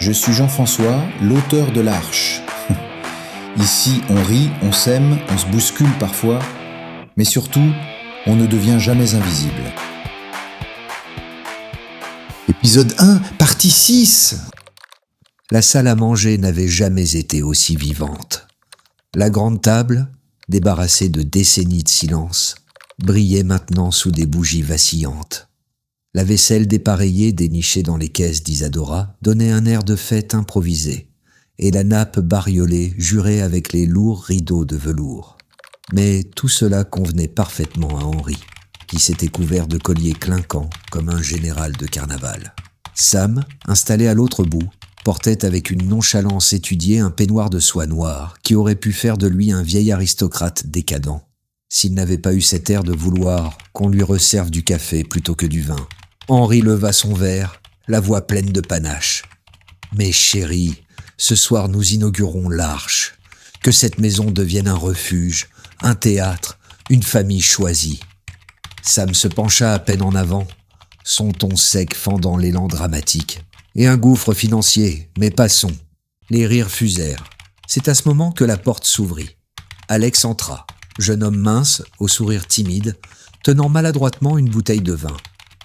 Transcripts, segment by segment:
Je suis Jean-François, l'auteur de l'Arche. Ici, on rit, on s'aime, on se bouscule parfois, mais surtout, on ne devient jamais invisible. Épisode 1, partie 6. La salle à manger n'avait jamais été aussi vivante. La grande table, débarrassée de décennies de silence, brillait maintenant sous des bougies vacillantes. La vaisselle dépareillée dénichée dans les caisses d'Isadora donnait un air de fête improvisé, et la nappe bariolée jurait avec les lourds rideaux de velours. Mais tout cela convenait parfaitement à Henri, qui s'était couvert de colliers clinquants comme un général de carnaval. Sam, installé à l'autre bout, portait avec une nonchalance étudiée un peignoir de soie noire qui aurait pu faire de lui un vieil aristocrate décadent, s'il n'avait pas eu cet air de vouloir qu'on lui resserve du café plutôt que du vin. Henri leva son verre, la voix pleine de panache. « Mes chéris, ce soir nous inaugurons l'Arche. Que cette maison devienne un refuge, un théâtre, une famille choisie. » Sam se pencha à peine en avant, son ton sec fendant l'élan dramatique. Et un gouffre financier, mais passons. Les rires fusèrent. C'est à ce moment que la porte s'ouvrit. Alex entra, jeune homme mince, au sourire timide, tenant maladroitement une bouteille de vin.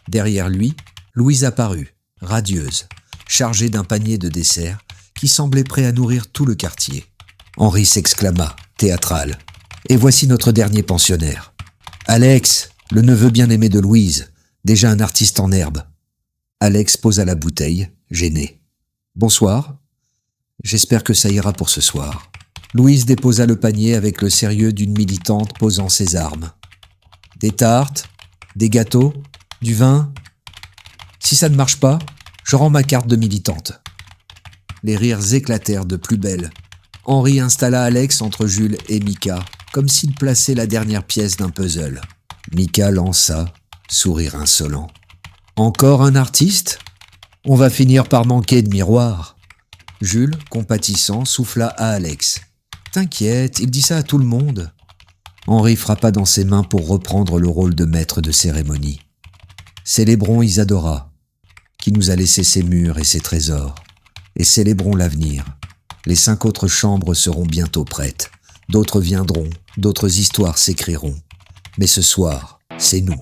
Derrière lui, Louise apparut, radieuse, chargée d'un panier de dessert qui semblait prêt à nourrir tout le quartier. Henri s'exclama, théâtral. « Et voici notre dernier pensionnaire. Alex, le neveu bien-aimé de Louise, déjà un artiste en herbe. » Alex posa la bouteille, gêné. « Bonsoir. J'espère que ça ira pour ce soir. » Louise déposa le panier avec le sérieux d'une militante posant ses armes. « Des tartes, des gâteaux, du vin. Si ça ne marche pas, je rends ma carte de militante. » Les rires éclatèrent de plus belle. Henri installa Alex entre Jules et Mika, comme s'il plaçait la dernière pièce d'un puzzle. Mika lança, sourire insolent. « Encore un artiste ? On va finir par manquer de miroirs. » Jules, compatissant, souffla à Alex. « T'inquiète, il dit ça à tout le monde. » Henri frappa dans ses mains pour reprendre le rôle de maître de cérémonie. Célébrons Isadora, qui nous a laissé ses murs et ses trésors, et célébrons l'avenir. Les 5 autres chambres seront bientôt prêtes. D'autres viendront, d'autres histoires s'écriront. Mais ce soir, c'est nous.